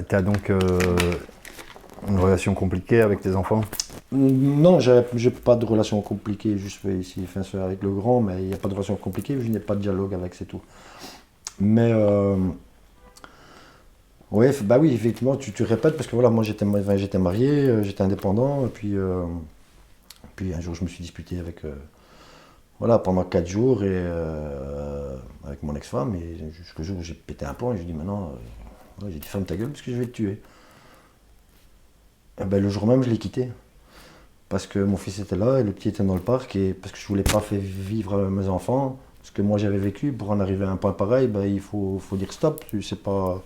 t'as donc une relation compliquée avec tes enfants? Non, j'ai pas de relation compliquée, juste ici, enfin, c'est avec le grand, mais il n'y a pas de relation compliquée, je n'ai pas de dialogue avec, c'est tout. Mais ouais, bah oui, effectivement, tu répètes, parce que voilà, moi j'étais marié, j'étais indépendant, et puis un jour je me suis disputé avec, voilà, pendant 4 jours, avec mon ex-femme, et jusqu'au jour où j'ai pété un plomb, et je lui ai dit maintenant, ouais, j'ai dit ferme ta gueule, parce que je vais te tuer. Et ben, le jour même, je l'ai quitté. Parce que mon fils était là et le petit était dans le parc et parce que je voulais pas faire vivre mes enfants ce que moi j'avais vécu. Pour en arriver à un point pareil, ben, il faut dire stop, c'est pas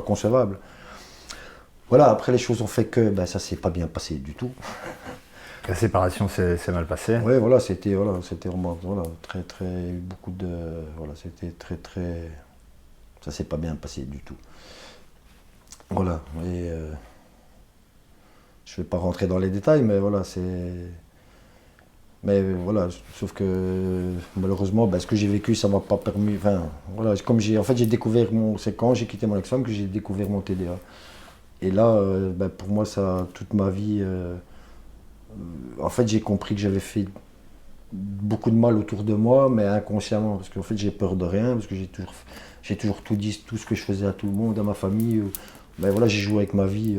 concevable. Voilà, après les choses ont fait que ben, ça s'est pas bien passé du tout. La séparation s'est mal passée. Ouais, c'était vraiment voilà, très très beaucoup de voilà, c'était très très ça s'est pas bien passé du tout. Voilà, et je vais pas rentrer dans les détails, mais voilà, c'est mais voilà, sauf que malheureusement, ben, ce que j'ai vécu, ça m'a pas permis. Enfin, voilà, comme en fait, j'ai découvert c'est quand j'ai quitté mon ex-femme que j'ai découvert mon TDA. Et là, ben, pour moi, ça, toute ma vie, en fait, j'ai compris que j'avais fait beaucoup de mal autour de moi, mais inconsciemment, parce qu'en fait, j'ai peur de rien, parce que j'ai toujours tout dit, tout ce que je faisais à tout le monde, à ma famille. Ben voilà, j'ai joué avec ma vie.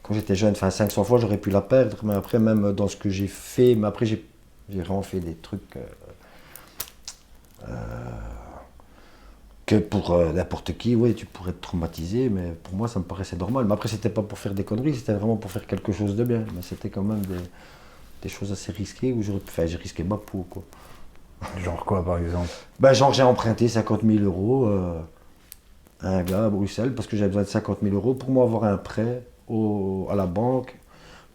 Quand j'étais jeune, enfin 500 fois j'aurais pu la perdre, mais après même dans ce que j'ai fait, mais après j'ai vraiment fait des trucs que pour n'importe qui, ouais, tu pourrais être traumatisé, mais pour moi ça me paraissait normal. Mais après c'était pas pour faire des conneries, c'était vraiment pour faire quelque chose de bien. Mais c'était quand même des choses assez risquées où j'ai risqué ma peau, quoi. Genre quoi, par exemple? Ben, genre j'ai emprunté 50 000 euros à un gars à Bruxelles parce que j'avais besoin de 50 000 euros pour moi avoir un prêt à la banque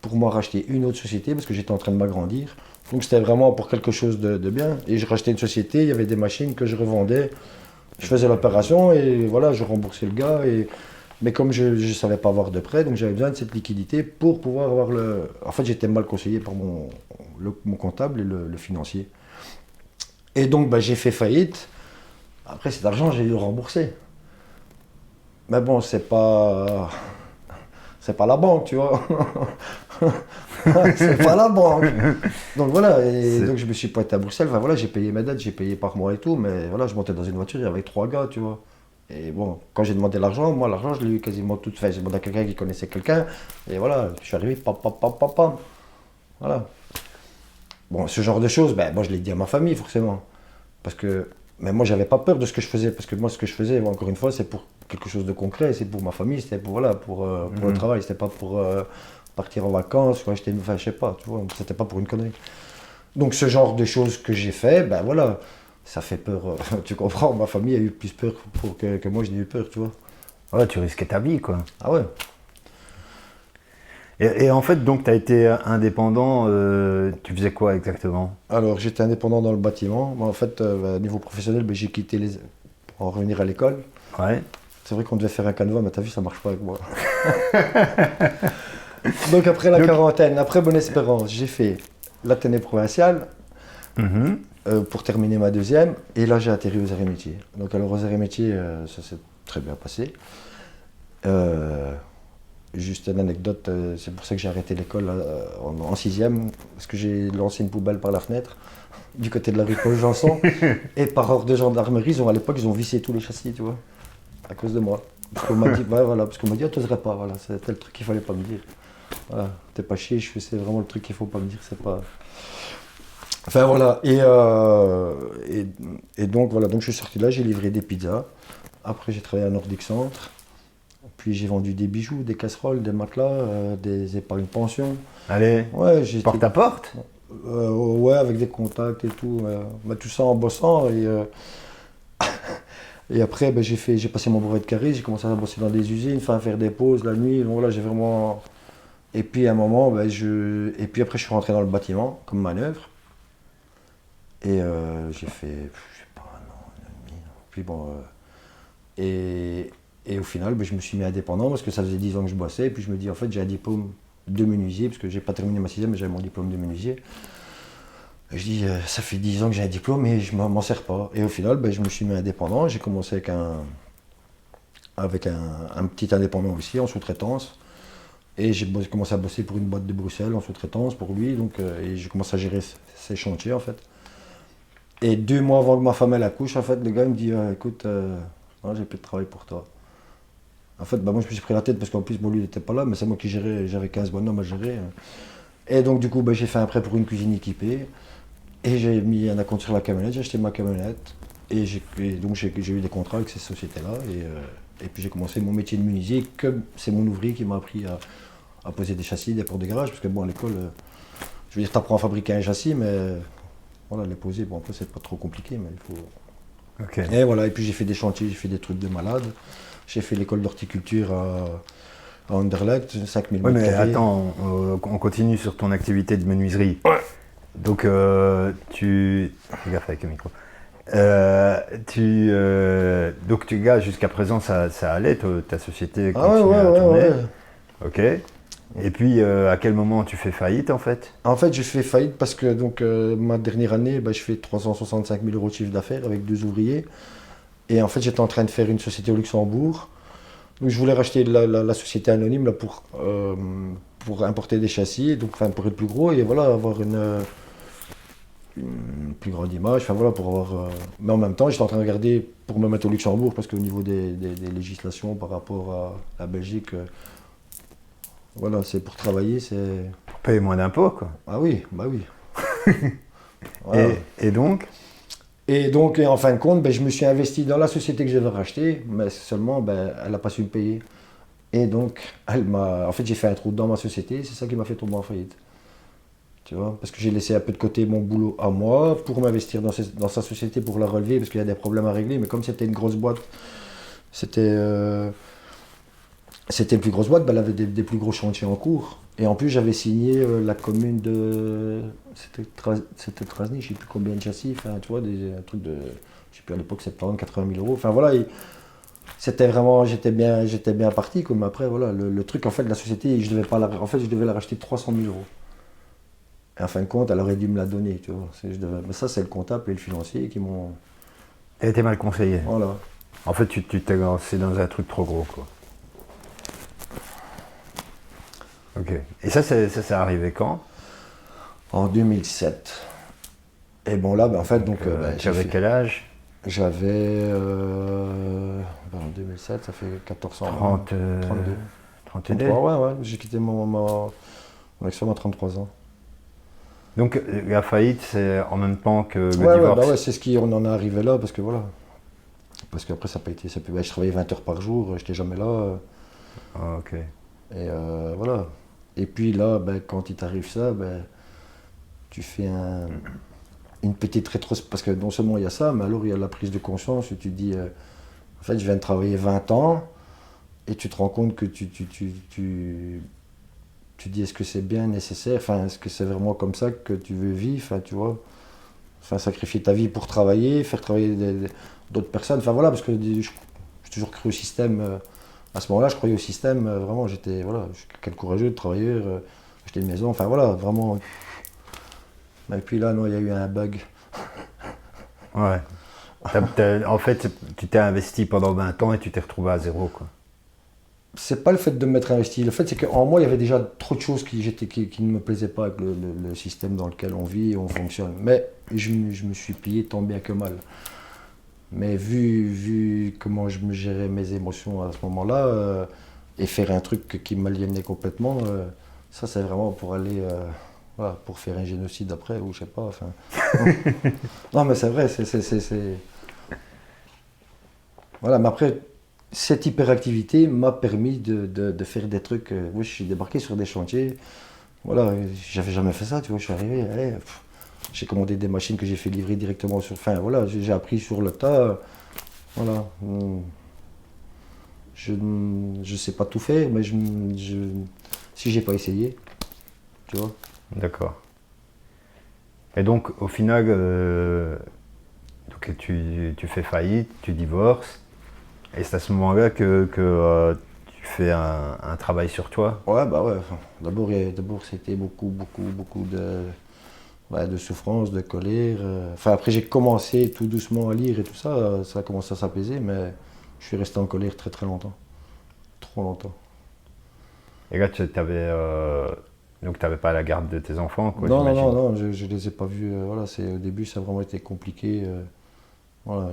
pour moi racheter une autre société parce que j'étais en train de m'agrandir. Donc c'était vraiment pour quelque chose de bien. Et je rachetais une société, il y avait des machines que je revendais. Je faisais l'opération et voilà, je remboursais le gars. Mais comme je ne savais pas avoir de prêt, donc j'avais besoin de cette liquidité pour pouvoir avoir le... En fait, j'étais mal conseillé par mon comptable et le financier. Et donc bah, j'ai fait faillite. Après cet argent, j'ai dû le rembourser. Mais bon, c'est pas la banque, tu vois. C'est pas la banque. Donc voilà, et donc je me suis pointé à Bruxelles, enfin voilà, j'ai payé mes dettes, j'ai payé par mois et tout, mais voilà, je montais dans une voiture, il y avait 3 gars, tu vois. Et bon, quand j'ai demandé l'argent, moi l'argent, je l'ai eu quasiment tout fait. J'ai demandé à quelqu'un qui connaissait quelqu'un, et voilà, je suis arrivé, pam, pam, pam, pam, pam. Voilà. Bon, ce genre de choses, ben, moi je l'ai dit à ma famille, forcément. Parce que, mais moi j'avais pas peur de ce que je faisais, parce que moi ce que je faisais, encore une fois, c'est pour quelque chose de concret, c'est pour ma famille, c'était pour, voilà, pour le travail, c'était pas pour partir en vacances, ou acheter une, enfin je sais pas, tu vois, c'était pas pour une connerie. Donc ce genre de choses que j'ai fait, ben voilà, ça fait peur, tu comprends, ma famille a eu plus peur que moi je n'ai eu peur, tu vois. Ouais, tu risquais ta vie, quoi. Ah ouais. Et en fait, donc, tu as été indépendant, tu faisais quoi exactement? Alors j'étais indépendant dans le bâtiment, moi en fait, au niveau professionnel, ben, j'ai quitté pour en revenir à l'école. Ouais. C'est vrai qu'on devait faire un canevas, mais t'as vu, ça marche pas avec moi. Donc après la quarantaine, après Bonne-Espérance, j'ai fait l'Athénée provinciale Mhm. pour terminer ma deuxième. Et là, j'ai atterri aux Arts et Métiers. Donc alors aux Arts et Métiers, ça s'est très bien passé. Juste une anecdote, c'est pour ça que j'ai arrêté l'école en sixième, parce que j'ai lancé une poubelle par la fenêtre du côté de la rue Paul Janson. Et par ordre de gendarmerie, à l'époque, ils ont vissé tous les châssis, tu vois, à cause de moi. Parce qu'on m'a dit, ouais, voilà, parce qu'on m'a dit, ah, t'oserais pas, voilà, c'était le truc qu'il fallait pas me dire. Voilà, t'es pas chier, c'est vraiment le truc qu'il faut pas me dire, c'est pas. Enfin voilà, et donc voilà, donc je suis sorti de là, j'ai livré des pizzas. Après j'ai travaillé à Nordic Centre. Puis j'ai vendu des bijoux, des casseroles, des matelas, des épargnes pension. Allez, Ouais, j'ai porte à porte? ouais, avec des contacts et tout. Mais tout ça en bossant. Et après, ben, j'ai passé mon brevet de cariste, j'ai commencé à bosser dans des usines, enfin, à faire des pauses la nuit. Donc voilà, j'ai vraiment. Et puis à un moment, ben, et puis après, je suis rentré dans le bâtiment comme manœuvre. Et j'ai fait, je sais pas, un an et demi. Puis bon. Et au final, ben, je me suis mis indépendant parce que ça faisait 10 ans que je bossais. Et puis je me dis, en fait, j'ai un diplôme de menuisier, parce que j'ai pas terminé ma sixième, mais j'avais mon diplôme de menuisier. Et je dis, ça fait 10 ans que j'ai un diplôme et je m'en sers pas. Et au final, ben, je me suis mis indépendant. J'ai commencé avec avec un petit indépendant aussi en sous-traitance. Et j'ai commencé à bosser pour une boîte de Bruxelles en sous-traitance pour lui, donc, et j'ai commencé à gérer ses chantiers en fait. Et 2 mois avant que ma femme elle accouche, en fait, le gars me dit écoute, non, j'ai plus de travail pour toi. En fait, bah, moi je me suis pris la tête parce qu'en plus, bon, lui il n'était pas là, mais c'est moi qui gérais, j'avais 15 bonhommes à gérer. Et donc, du coup, bah, j'ai fait un prêt pour une cuisine équipée. Et j'ai mis un acompte sur la camionnette, j'ai acheté ma camionnette. Et donc, j'ai eu des contrats avec ces sociétés-là. Et puis, j'ai commencé mon métier de menuisier, comme c'est mon ouvrier qui m'a appris à poser des châssis, des portes de garage. Parce que, bon, à l'école, je veux dire, tu apprends à fabriquer un châssis, mais voilà, les poser, bon, après, c'est pas trop compliqué, mais il faut. Ok. Et voilà, et puis j'ai fait des chantiers, j'ai fait des trucs de malade. J'ai fait l'école d'horticulture à Anderlecht, 5000 Ouais, mètres mais carrés. attends, on continue sur ton activité de menuiserie. Donc, fais gaffe avec le micro. Donc, tu gars, jusqu'à présent, ça allait, ta société Ah ouais, continue ouais, à ouais, tourner. ouais. Ok. Et puis, à quel moment tu fais faillite, en fait? En fait, j'ai fait faillite parce que donc, ma dernière année, bah, je fais 365 000 euros de chiffre d'affaires avec 2 ouvriers. Et en fait, j'étais en train de faire une société au Luxembourg. Donc, je voulais racheter la société anonyme là, pour importer des châssis, donc, enfin, pour être plus gros et voilà, avoir une plus grande image. Enfin, voilà, pour avoir, mais en même temps, j'étais en train de regarder pour me mettre au Luxembourg parce qu'au niveau des législations par rapport à la Belgique, voilà, c'est pour travailler, c'est. Pour payer moins d'impôts, quoi. Ah oui, bah oui. Voilà. Et donc? Et donc, en fin de compte, ben, je me suis investi dans la société que je devais racheter, mais seulement, ben, elle n'a pas su me payer. Et donc, en fait, j'ai fait un trou dans ma société, c'est ça qui m'a fait tomber en faillite. Tu vois, parce que j'ai laissé un peu de côté mon boulot à moi pour m'investir dans sa société, pour la relever, parce qu'il y a des problèmes à régler. Mais comme c'était une grosse boîte, c'était c'était une plus grosse boîte, ben, elle avait des plus gros chantiers en cours. Et en plus, j'avais signé la commune de. C'était Trasny, je ne sais plus combien de châssis, enfin, tu vois, un truc de. Je sais plus à l'époque, 70, 80 000 euros. Enfin voilà, c'était vraiment. J'étais bien parti, comme après, voilà. Le truc, en fait, de la société, je devais pas en fait, je devais la racheter 300 000 euros. Et en fin de compte, elle aurait dû me la donner, tu vois. Mais ça, c'est le comptable et le financier qui m'ont. T'as été mal conseillé. Voilà. En fait, tu t'es lancé dans un truc trop gros, quoi. Ok. Et ça s'est arrivé quand? En 2007. Et bon, là, ben, en fait, donc. Ben, Tu avais quel âge? J'avais. En 2007, ça fait 14 ans. 30, 32. 32. 33, ouais, ouais. J'ai quitté mon ex-femme à 33 ans. Donc la faillite, c'est en même temps que le Ouais, divorce. bah ouais, c'est ce qui. On en est arrivé là, parce que voilà. Parce qu'après, ça n'a pas été. Ouais, je travaillais 20 heures par jour, j'étais jamais là. Ah, ok. Et voilà. Et puis là, ben, quand il t'arrive ça, ben, tu fais une petite rétrospective. Parce que non seulement il y a ça, mais alors il y a la prise de conscience où tu te dis en fait, je viens de travailler 20 ans et tu te rends compte que tu dis est-ce que c'est bien nécessaire, enfin, est-ce que c'est vraiment comme ça que tu veux vivre, enfin, tu vois, enfin, sacrifier ta vie pour travailler, faire travailler d'autres personnes, enfin voilà, parce que j'ai toujours cru au système. À ce moment-là, je croyais au système, vraiment, je suis quelqu'un de courageux, de travailleur, acheter une maison, enfin voilà, vraiment. Et puis là, non, il y a eu un bug. Ouais. En fait, tu t'es investi pendant 20 ans et tu t'es retrouvé à zéro, quoi. C'est pas le fait de m'être investi, le fait c'est qu'en moi, il y avait déjà trop de choses qui ne me plaisaient pas avec le système dans lequel on vit et on fonctionne. Mais je me suis plié tant bien que mal. Mais vu comment je me gérais mes émotions à ce moment-là, et faire un truc qui m'aliénait complètement, ça c'est vraiment pour aller, voilà, pour faire un génocide après, ou je sais pas, enfin. Non mais c'est vrai, Voilà, mais après, cette hyperactivité m'a permis de faire des trucs. Oui, je suis débarqué sur des chantiers, voilà, j'avais jamais fait ça, tu vois, je suis arrivé, allez, j'ai commandé des machines que j'ai fait livrer directement sur. Enfin voilà, j'ai appris sur le tas. Voilà. Je sais pas tout faire, mais si j'ai pas essayé, tu vois. D'accord. Et donc, au final, donc, tu fais faillite, tu divorces, et c'est à ce moment-là que tu fais un travail sur toi. Ouais, bah ouais. Enfin, d'abord, c'était beaucoup de souffrance, de colère. Enfin, après, j'ai commencé tout doucement à lire et tout ça. Ça a commencé à s'apaiser, mais Je suis resté en colère très très longtemps. Trop longtemps. Et là, donc t'avais pas la garde de tes enfants, quoi, Non, non, non, j'imagine. non, je les ai pas vus. Voilà, au début, ça a vraiment été compliqué. Voilà,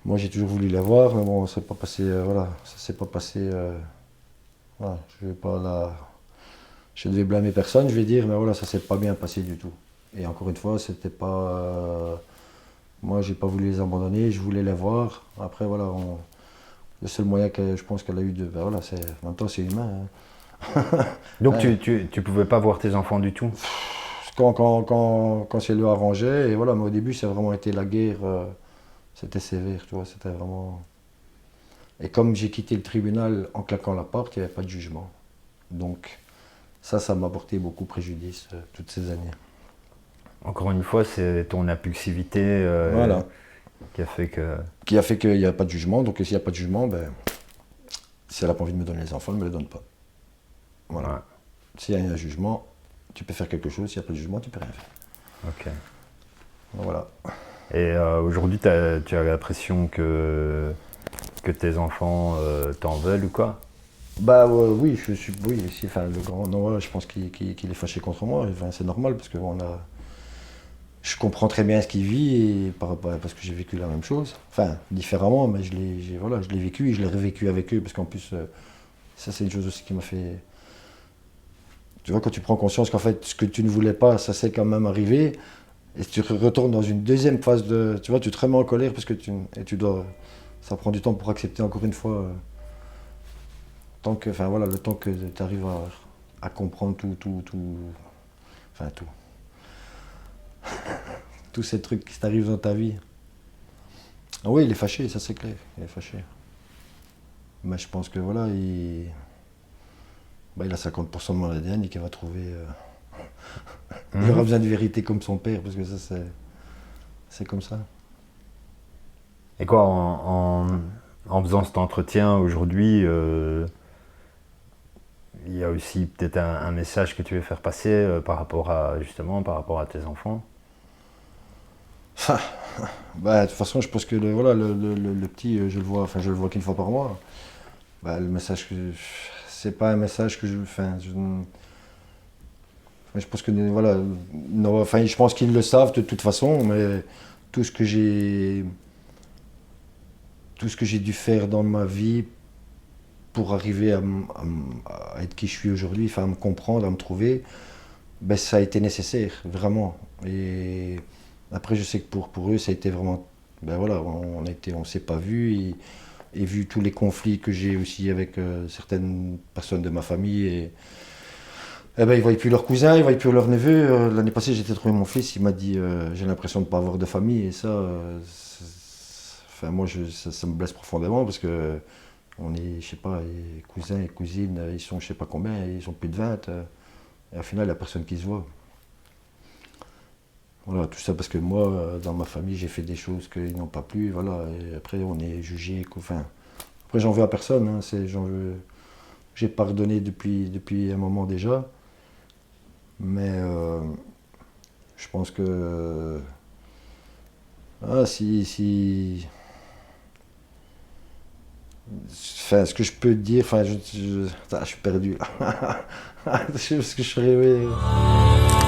moi, j'ai toujours voulu les voir, mais bon, c'est pas passé. Voilà, ça s'est pas passé. Voilà, je vais pas la... Je devais blâmer personne, je vais dire, mais voilà, ça s'est pas bien passé du tout. Et encore une fois, c'était pas. Moi, j'ai pas voulu les abandonner, je voulais les voir. Après, voilà, le seul moyen que je pense qu'elle a eu de. Ben voilà, en même temps, c'est humain. Hein. Donc Ouais. tu pouvais pas voir tes enfants du tout? Quand c'est le arrangeait, et voilà, mais au début, ça a vraiment été la guerre. C'était sévère, tu vois, c'était vraiment. Et comme j'ai quitté le tribunal en claquant la porte, il n'y avait pas de jugement. Donc, ça m'a porté beaucoup préjudice toutes ces années. Encore une fois, c'est ton impulsivité Voilà. qui a fait que... Qui a fait qu'il n'y a pas de jugement. Donc, s'il n'y a pas de jugement, ben, si elle n'a pas envie de me donner les enfants, elle ne me les donne pas. Voilà. Ouais, S'il y a un jugement, tu peux faire quelque chose. S'il n'y a pas de jugement, tu peux rien faire. ok. Voilà. Et aujourd'hui, tu as l'impression que tes enfants t'en veulent ou quoi? Bah oui, oui, enfin, le grand, non, voilà, je pense qu'il est fâché contre moi. Enfin, c'est normal parce que je comprends très bien ce qu'il vit et parce que j'ai vécu la même chose. Enfin, différemment, mais voilà, je l'ai vécu et je l'ai revécu avec eux parce qu'en plus, ça c'est une chose aussi qui m'a fait. Tu vois, quand tu prends conscience qu'en fait, ce que tu ne voulais pas, ça s'est quand même arrivé, et tu retournes dans une deuxième phase de. Tu vois, tu te remets en colère parce que tu dois. Ça prend du temps pour accepter encore une fois. Enfin voilà, le temps que tu arrives à comprendre enfin tout. Tous ces trucs qui t'arrivent dans ta vie. Ah oui, il est fâché, ça c'est clair, il est fâché. Mais je pense que voilà, il a 50% de mon ADN et qu'il va trouver. Il aura Mhm. besoin de vérité comme son père, parce que ça c'est comme ça. Et quoi, en faisant cet entretien aujourd'hui, il y a aussi peut-être un message que tu veux faire passer par rapport à, justement, par rapport à tes enfants? Bah, de toute façon, je pense que voilà, le petit, je le vois qu'une fois par mois. Bah, le message que. C'est pas un message que je. Je pense que voilà, non, enfin, je pense qu'ils le savent de toute façon, mais tout ce que j'ai, tout ce que j'ai dû faire dans ma vie pour arriver à être qui je suis aujourd'hui, enfin, à me comprendre, à me trouver, ben, ça a été nécessaire, vraiment. Et après, je sais que pour eux, ça a été vraiment, ben voilà, on s'est pas vu et vu tous les conflits que j'ai aussi avec certaines personnes de ma famille eh ben, ils ne voyaient plus leurs cousins, ils ne voyaient plus leurs neveux. L'année passée, j'ai été trouver mon fils, il m'a dit j'ai l'impression de ne pas avoir de famille. Et ça, enfin, moi, ça me blesse profondément parce que on est, je sais pas, les cousins et cousines, ils sont je sais pas combien, ils sont plus de 20. Et au final, il n'y a personne qui se voit. Voilà, tout ça parce que moi, dans ma famille, j'ai fait des choses qu'ils n'ont pas plu. Voilà, et après, on est jugé. Enfin, après, j'en veux à personne. Hein, j'ai pardonné depuis un moment déjà. Mais je pense que si, enfin, ce que je peux te dire, enfin, je suis perdu là. Je sais pas ce que je ferais. Ouais.